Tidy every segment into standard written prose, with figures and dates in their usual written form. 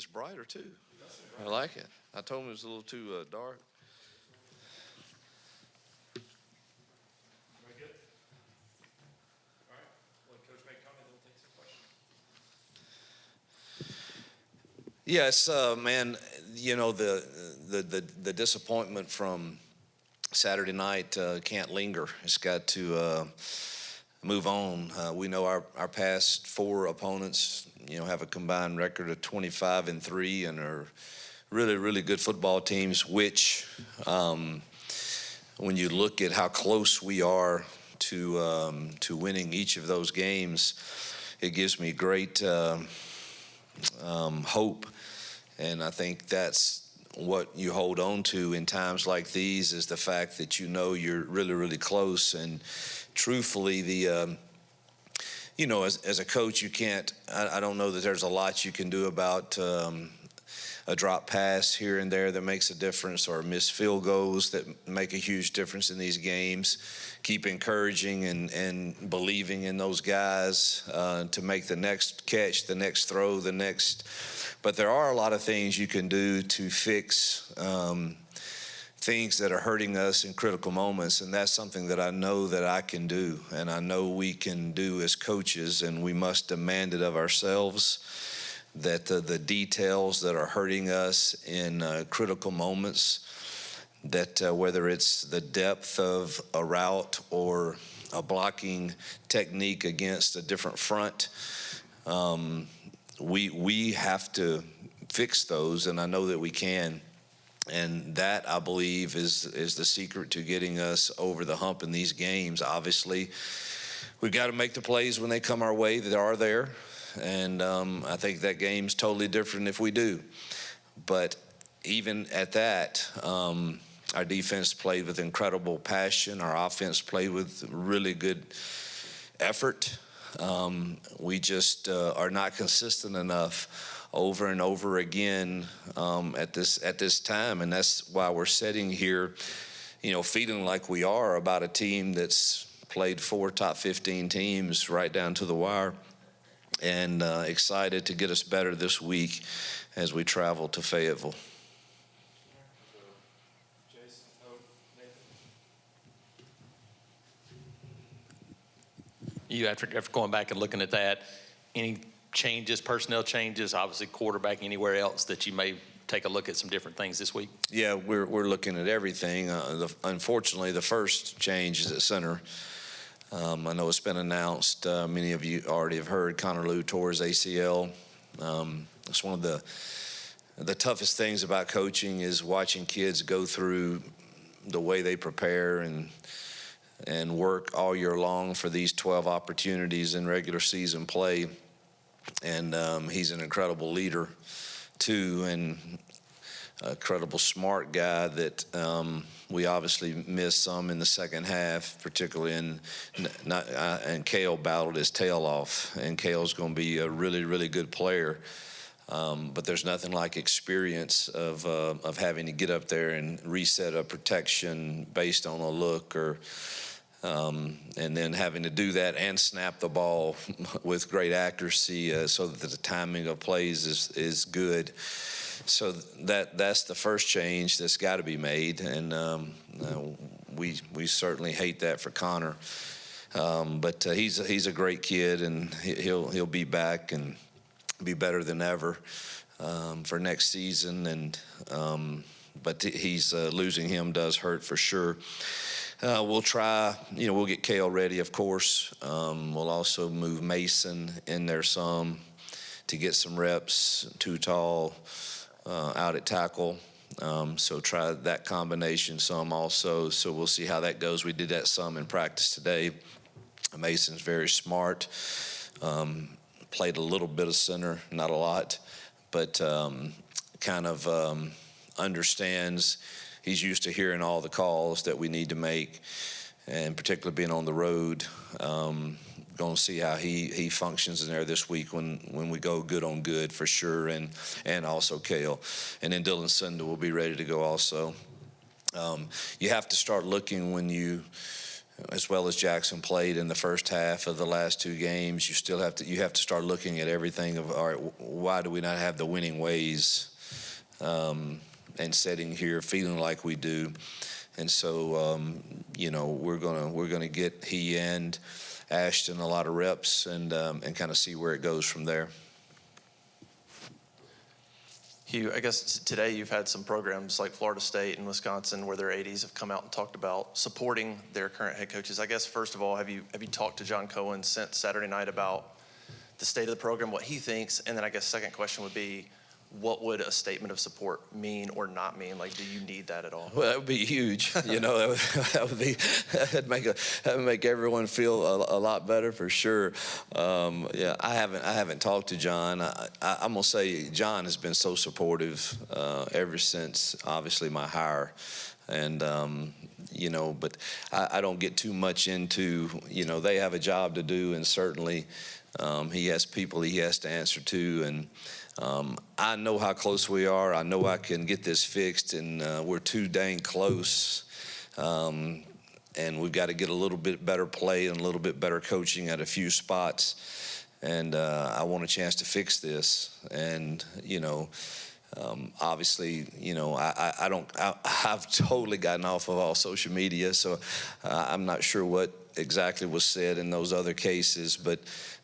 It's brighter too. I like it. I told him it was a little too dark. Very good. All right. Well, Coach, make a comment, then we'll take some questions. Yes, man. You know, the disappointment from Saturday night can't linger. It's got to move on. We know our past four opponents, have a combined record of 25-3 and are really, really good football teams, which when you look at how close we are to winning each of those games, it gives me great hope. And I think that's what you hold on to in times like these, is the fact that you're really, really close. And truthfully, as a coach, you can't, I don't know that there's a lot you can do about a drop pass here and there that makes a difference, or missed field goals that make a huge difference in these games. Keep encouraging and believing in those guys to make the next catch, the next throw, but there are a lot of things you can do to fix things that are hurting us in critical moments, and that's something that I know that I can do, and I know we can do as coaches, and we must demand it of ourselves, that the details that are hurting us in critical moments, that whether it's the depth of a route or a blocking technique against a different front, we have to fix those, and I know that we can. And that, I believe, is the secret to getting us over the hump in these games. Obviously, we've got to make the plays when they come our way that are there. And I think that game's totally different if we do. But even at that, our defense played with incredible passion. Our offense played with really good effort. We just are not consistent enough over and over again at this time, and that's why we're sitting here, feeling like we are about a team that's played 4 top 15 teams right down to the wire, and excited to get us better this week as we travel to Fayetteville. You, after going back and looking at that, any changes, personnel changes, obviously quarterback, anywhere else that you may take a look at some different things this week? Yeah, we're looking at everything. Unfortunately, the first change is at center. I know it's been announced. Many of you already have heard Connor Lew tore his ACL. It's one of the toughest things about coaching is watching kids go through the way they prepare and work all year long for these 12 opportunities in regular season play. And he's an incredible leader, too, and a incredible smart guy that we obviously missed some in the second half, particularly and Cale battled his tail off, and Cale's going to be a really, really good player. But there's nothing like experience of having to get up there and reset a protection based on a look and then having to do that and snap the ball with great accuracy so that the timing of plays is good. So that's the first change that's got to be made, and we certainly hate that for Connor. But he's a great kid, and he'll be back and be better than ever for next season. And but losing him does hurt for sure. We'll try, we'll get Cale ready, of course. We'll also move Mason in there some to get some reps, too tall, out at tackle. So try that combination some also. So we'll see how that goes. We did that some in practice today. Mason's very smart. Played a little bit of center, not a lot, but kind of understands. He's used to hearing all the calls that we need to make, and particularly being on the road. Going to see how he functions in there this week when we go good on good for sure, and also Cale. And then Dylan Sunda will be ready to go also. You have to start looking when you as well as Jackson played in the first half of the last two games, you have to start looking at everything of, all right, why do we not have the winning ways, and sitting here feeling like we do. And so, we're gonna get he and Ashton a lot of reps and kind of see where it goes from there. Hugh, I guess today you've had some programs like Florida State and Wisconsin where their ADs have come out and talked about supporting their current head coaches. I guess, first of all, have you talked to John Cohen since Saturday night about the state of the program, what he thinks? And then I guess second question would be, what would a statement of support mean or not mean? Like, do you need that at all? Well, that would be huge. That'd make everyone feel a lot better for sure. I haven't talked to John. I'm gonna say John has been so supportive ever since obviously my hire, and but I don't get too much into they have a job to do, and certainly he has people he has to answer to, and I know how close we are. I know I can get this fixed, and we're too dang close. And we've got to get a little bit better play and a little bit better coaching at a few spots. And I want a chance to fix this. And obviously, I've totally gotten off of all social media, so I'm not sure what exactly was said in those other cases, but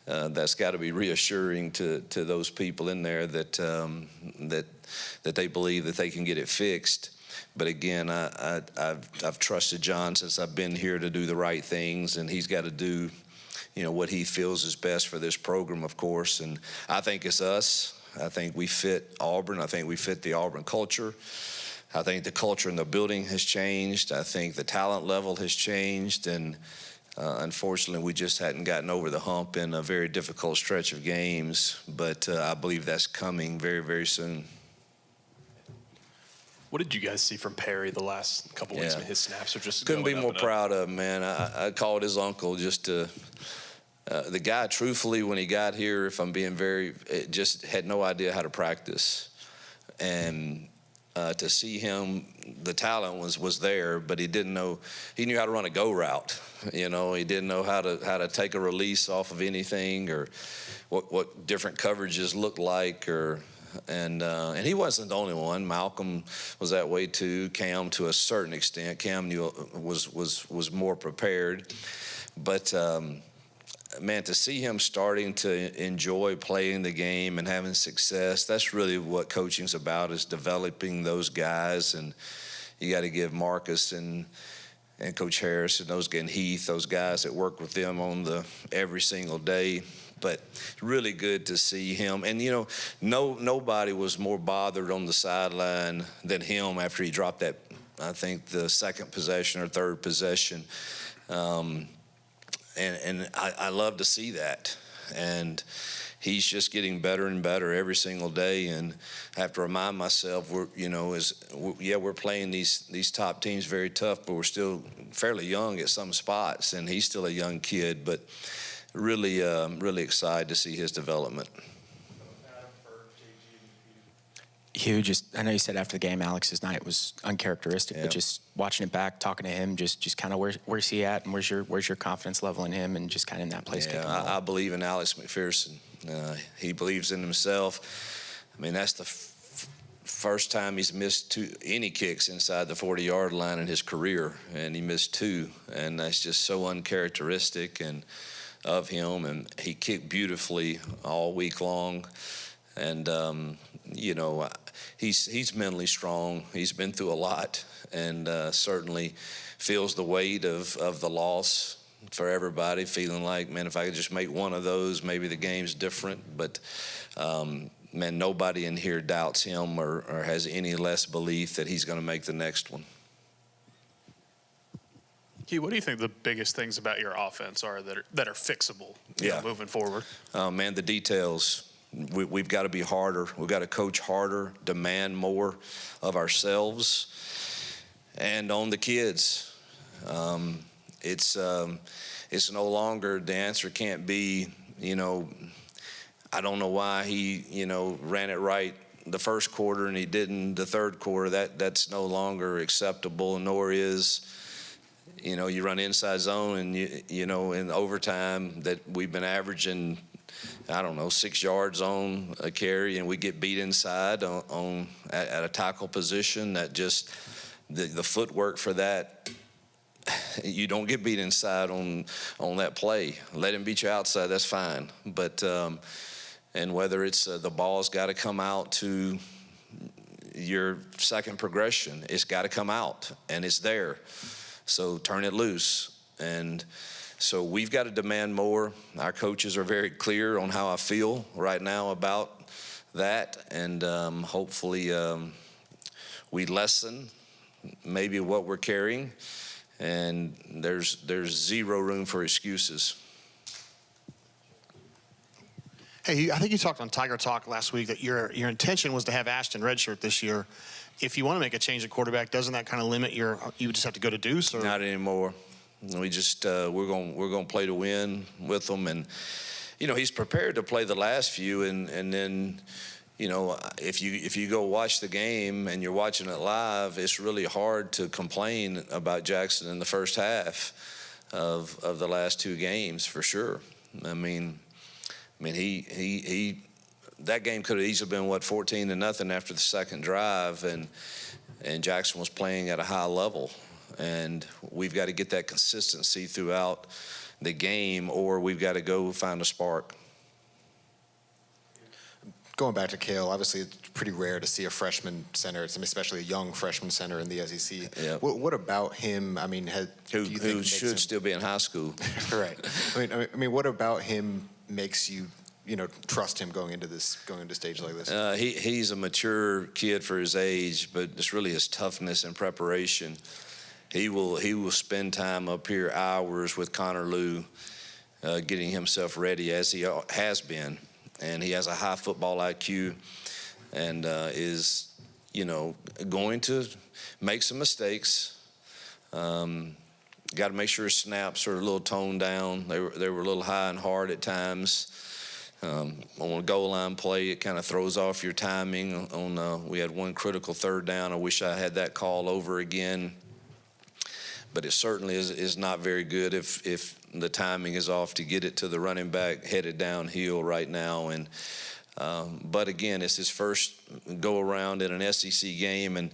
that's got to be reassuring to those people in there that they believe that they can get it fixed. But again, I've trusted John since I've been here to do the right things, and he's got to do what he feels is best for this program, of course. And I think it's us. I think we fit Auburn. I think we fit the Auburn culture. I think the culture in the building has changed. I think the talent level has changed, and unfortunately, we just hadn't gotten over the hump in a very difficult stretch of games, but I believe that's coming very, very soon. What did you guys see from Perry the last couple weeks? His snaps are just couldn't be going more up and proud of him, man. I called his uncle just to the guy, truthfully, when he got here, if I'm being just had no idea how to practice, and to see him, the talent was there, but he didn't know. He knew how to run a go route. He didn't know how to take a release off of anything, or what different coverages looked like, and he wasn't the only one. Malcolm was that way too. Cam, to a certain extent, Cam was more prepared, but. Man, to see him starting to enjoy playing the game and having success, that's really what coaching's about, is developing those guys. And you got to give Marcus and Coach Harris and Heath, those guys that work with them on every single day. But really good to see him. And, nobody was more bothered on the sideline than him after he dropped that, I think, the second possession or third possession. And I love to see that. And he's just getting better and better every single day. And I have to remind myself, we're playing these top teams very tough, but we're still fairly young at some spots. And he's still a young kid, but really, really excited to see his development. Hugh, I know you said after the game Alex's night was uncharacteristic, but just watching it back, talking to him, just kind of where's he at, and where's your confidence level in him, and just kind of in that place. Yeah, I believe in Alex McPherson. He believes in himself. I mean, that's the first time he's missed any kicks inside the 40-yard line in his career, and he missed two, and that's just so uncharacteristic and of him. And he kicked beautifully all week long. And, he's mentally strong. He's been through a lot, and certainly feels the weight of the loss for everybody, feeling like, man, if I could just make one of those, maybe the game's different. But, man, nobody in here doubts him or has any less belief that he's going to make the next one. Hugh, what do you think the biggest things about your offense are that are fixable moving forward? Man, the details. We've got to be harder. We've got to coach harder, demand more of ourselves and on the kids. It's no longer, the answer can't be, I don't know why he, ran it right the first quarter and he didn't the third quarter. That's no longer acceptable, nor is, you run inside zone, and in overtime that we've been averaging, I don't know, 6 yards on a carry, and we get beat inside at a tackle position. That just the footwork for that. You don't get beat inside on that play. Let him beat you outside, that's fine. But and whether it's the ball's got to come out to your second progression, it's got to come out, and it's there. So turn it loose. And so we've got to demand more. Our coaches are very clear on how I feel right now about that, and hopefully we lessen maybe what we're carrying. And there's zero room for excuses. Hey, I think you talked on Tiger Talk last week that your intention was to have Ashton redshirt this year. If you want to make a change at quarterback, doesn't that kind of limit you just have to go to Deuce? Or? Not anymore. We just we're going to play to win with him, and he's prepared to play the last few, and then. If you go watch the game and you're watching it live, it's really hard to complain about Jackson in the first half of the last 2 games, for sure. I mean, he that game could have easily been 14-0 after the second drive, and Jackson was playing at a high level, and we've got to get that consistency throughout the game, or we've got to go find a spark. Going back to Cale, obviously it's pretty rare to see a freshman center, especially a young freshman center in the SEC. Yep. What about him? I mean, who should still be in high school? Right. I mean, what about him makes you, trust him going into stage like this? He's a mature kid for his age, but it's really his toughness and preparation. He will spend time up here hours with Connor Lew, getting himself ready as he has been. And he has a high football IQ, and is, going to make some mistakes. Got to make sure his snaps are a little toned down. They were a little high and hard at times. On a goal line play, it kind of throws off your timing. We had one critical third down. I wish I had that call over again. But it certainly is not very good if the timing is off to get it to the running back headed downhill right now. And but again, it's his first go around in an SEC game, and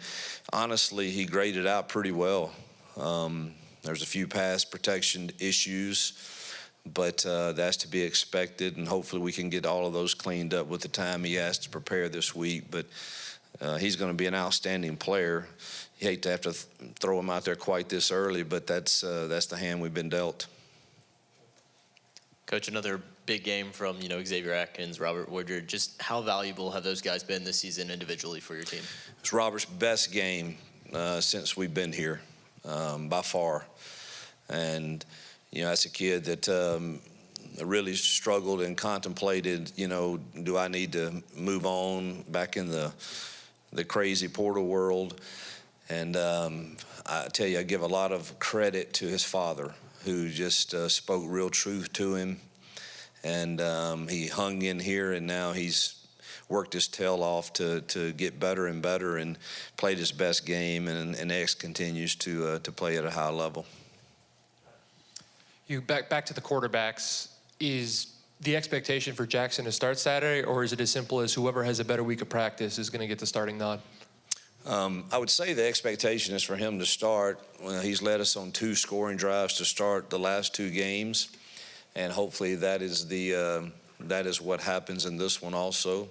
honestly, he graded out pretty well. There's a few pass protection issues, but that's to be expected, and hopefully we can get all of those cleaned up with the time he has to prepare this week. But he's going to be an outstanding player. You hate to have to throw him out there quite this early, but that's the hand we've been dealt. Coach, another big game from Xavier Atkins, Robert Woodard. Just how valuable have those guys been this season individually for your team? It's Robert's best game since we've been here, by far. And that's a kid that really struggled and contemplated. Do I need to move on back in the crazy portal world? And I tell you, I give a lot of credit to his father, who just spoke real truth to him. And he hung in here, and now he's worked his tail off to get better and better and played his best game, and X continues to play at a high level. You back to the quarterbacks. Is the expectation for Jackson to start Saturday, or is it as simple as whoever has a better week of practice is going to get the starting nod? I would say the expectation is for him to start. He's led us on 2 scoring drives to start the last 2 games, and hopefully that is what happens in this one also.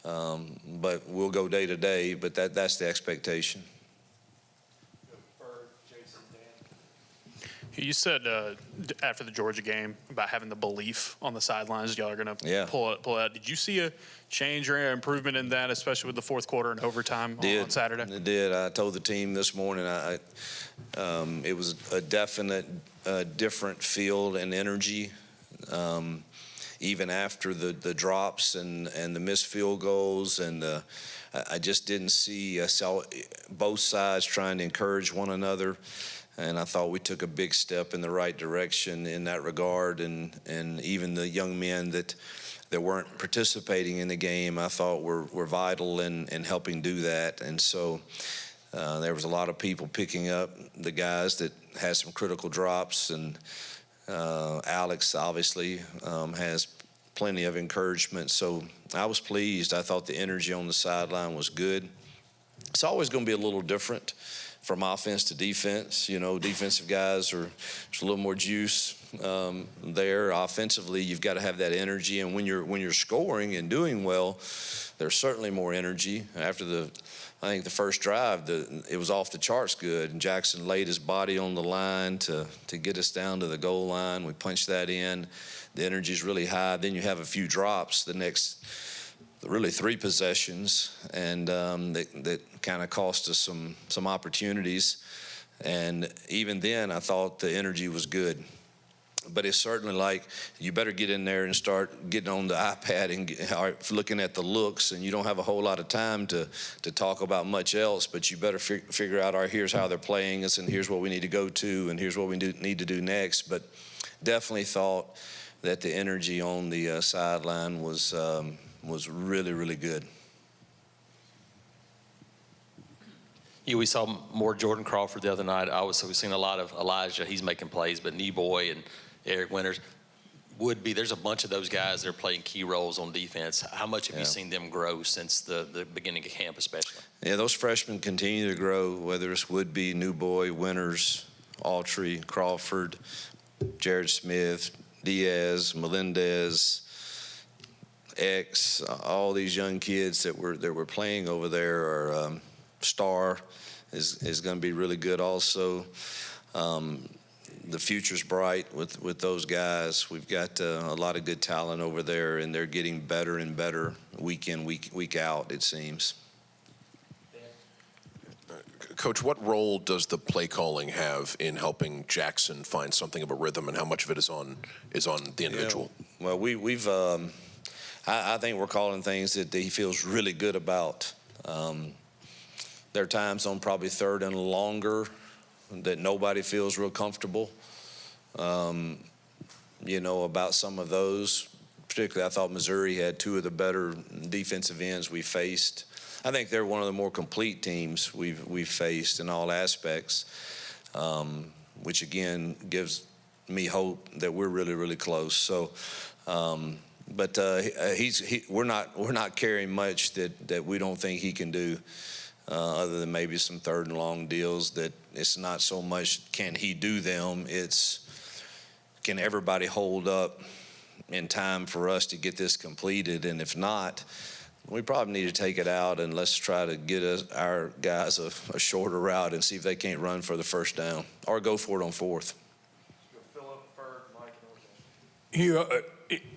But we'll go day to day. But that's the expectation. You said after the Georgia game about having the belief on the sidelines y'all are going to pull out. Did you see a change or improvement in that, especially with the fourth quarter and overtime on Saturday? It did. I told the team this morning it was a definite different field and energy, even after the drops and the missed field goals. And I just didn't see. I saw both sides trying to encourage one another. And I thought we took a big step in the right direction in that regard. And even the young men that weren't participating in the game, I thought were vital in helping do that. And so There was a lot of people picking up the guys that had some critical drops, and Alex obviously has plenty of encouragement. So I was pleased. I thought the energy on the sideline was good. It's always going to be a little different from offense to defense. You know, defensive guys there's a little more juice there. Offensively, you've got to have that energy, and when you're scoring and doing well, there's certainly more energy. After I think the first drive, it was off the charts good, and Jackson laid his body on the line to get us down to the goal line. We punched that in. The energy is really high. Then you have a few drops the next really 3 possessions, and that kind of cost us some opportunities. And even then, I thought the energy was good. But it's certainly like you better get in there and start getting on the iPad and looking at the looks, and you don't have a whole lot of time to talk about much else, but you better figure out, all right, here's how they're playing us, and here's what we need to go to, and here's what we need to do next. But definitely thought that the energy on the sideline was really, really good. Yeah, we saw more Jordan Crawford the other night. We've seen a lot of Elijah. He's making plays, but Neboy and Eric Winters there's a bunch of those guys that are playing key roles on defense. How much have you seen them grow since the beginning of camp, especially? Yeah, those freshmen continue to grow, whether it's Woodby, Newboy, Winters, Autry, Crawford, Jared Smith, Diaz, Melendez, X, all these young kids that we're playing over there are Star is going to be really good also. The future's bright with those guys. We've got a lot of good talent over there, and they're getting better and better week in, week out, it seems. Coach, what role does the play calling have in helping Jackson find something of a rhythm, and how much of it is on the individual? Yeah, well, we've I think we're calling things that he feels really good about. There are times on probably 3rd and longer that nobody feels real comfortable, about some of those. Particularly, I thought Missouri had 2 of the better defensive ends we faced. I think they're one of the more complete teams we've faced in all aspects, which again gives me hope that we're really, really close. So. But we're not carrying much that we don't think he can do, other than maybe some 3rd and long deals. That it's not so much can he do them, it's can everybody hold up in time for us to get this completed. And if not, we probably need to take it out and let's try to get our guys a shorter route and see if they can't run for the first down or go for it on 4th.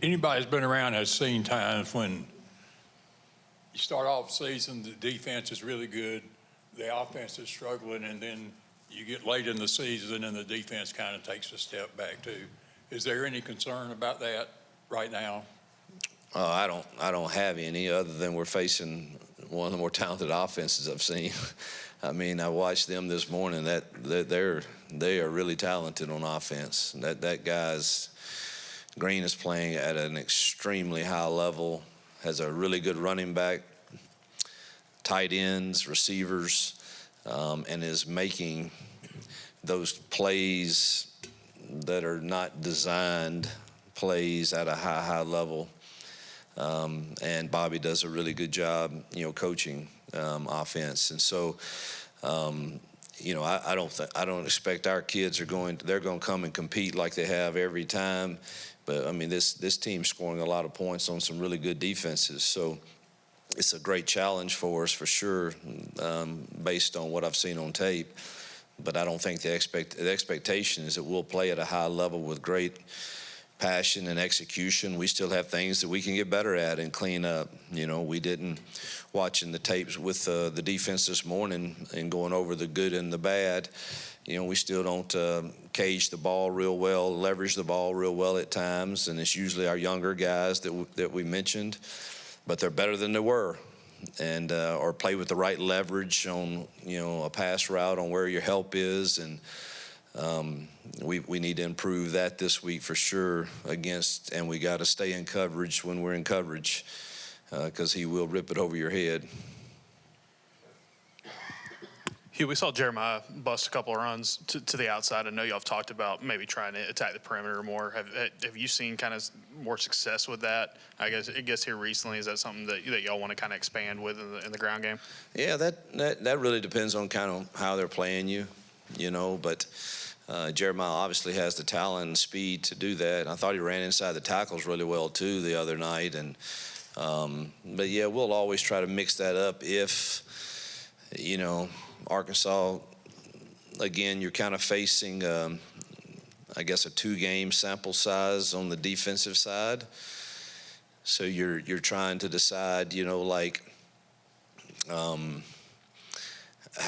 Anybody who's been around has seen times when you start off the season, the defense is really good, the offense is struggling, and then you get late in the season and the defense kind of takes a step back too. Is there any concern about that right now? I don't have any, other than we're facing one of the more talented offenses I've seen. I mean, I watched them this morning. They are really talented on offense. That guy's Green is playing at an extremely high level, has a really good running back, tight ends, receivers, and is making those plays that are not designed plays at a high level. And Bobby does a really good job, coaching offense. And so, I don't expect our kids they're going to come and compete like they have every time. But I mean, this team's scoring a lot of points on some really good defenses. So it's a great challenge for us for sure, based on what I've seen on tape. But I don't think the expectation is that we'll play at a high level with great passion and execution. We still have things that we can get better at and clean up. We didn't, watching the tapes with the defense this morning and going over the good and the bad, we still don't cage the ball real well, leverage the ball real well at times, and it's usually our younger guys that we mentioned, but they're better than they were, and or play with the right leverage on a pass route on where your help is, and we need to improve that this week for sure and we got to stay in coverage when we're in coverage, because he will rip it over your head. Hugh, we saw Jeremiah bust a couple of runs to the outside. I know y'all have talked about maybe trying to attack the perimeter more. Have you seen kind of more success with that? I guess here recently, is that something that y'all want to kind of expand with in the ground game? Yeah, that really depends on kind of how they're playing you, but Jeremiah obviously has the talent and speed to do that. I thought he ran inside the tackles really well too the other night, but yeah, we'll always try to mix that up if Arkansas, again, you're kind of facing I guess a 2-game sample size on the defensive side, so you're trying to decide how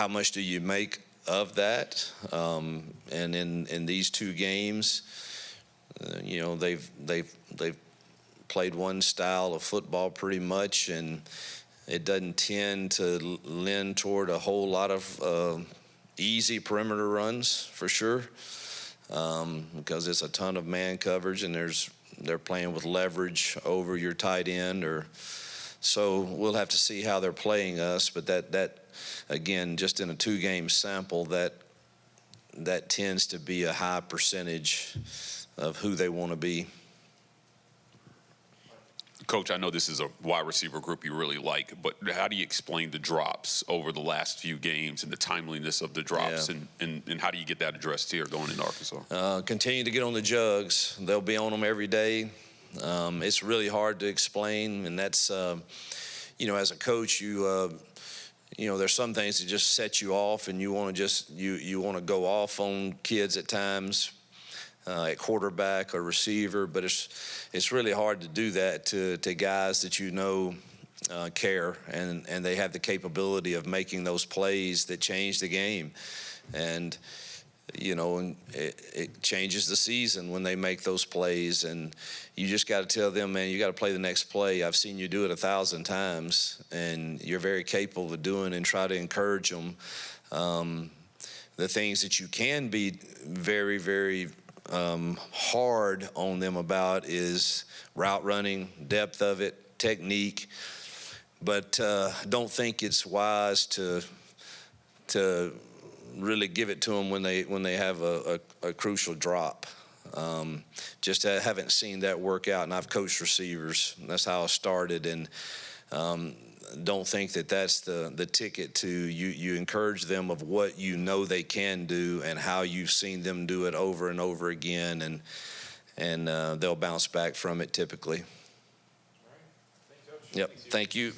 much do you make of that, and in these 2 games, they've played one style of football pretty much, and it doesn't tend to lend toward a whole lot of easy perimeter runs for sure, because it's a ton of man coverage, and they're playing with leverage over your tight end, so we'll have to see how they're playing us. But that again, just in a 2-game sample, that tends to be a high percentage of who they want to be. Coach, I know this is a wide receiver group you really like, but how do you explain the drops over the last few games and the timeliness of the drops, and how do you get that addressed here going into Arkansas? Continue to get on the jugs. They'll be on them every day. It's really hard to explain, and that's, as a coach, there's some things that just set you off, and you want to go off on kids at times. At quarterback or receiver, but it's really hard to do that to guys that care, and they have the capability of making those plays that change the game, and it changes the season when they make those plays, and you just got to tell them, man, you got to play the next play. I've seen you do it 1,000 times, and you're very capable of doing, and try to encourage them. The things that you can be very, very hard on them about is route running, depth of it, technique, but don't think it's wise to really give it to them when they have a crucial drop. Just haven't seen that work out, and I've coached receivers. That's how I started, and don't think that that's the ticket to you encourage them of what they can do and how you've seen them do it over and over again, and they'll bounce back from it typically. Yep. Thank you.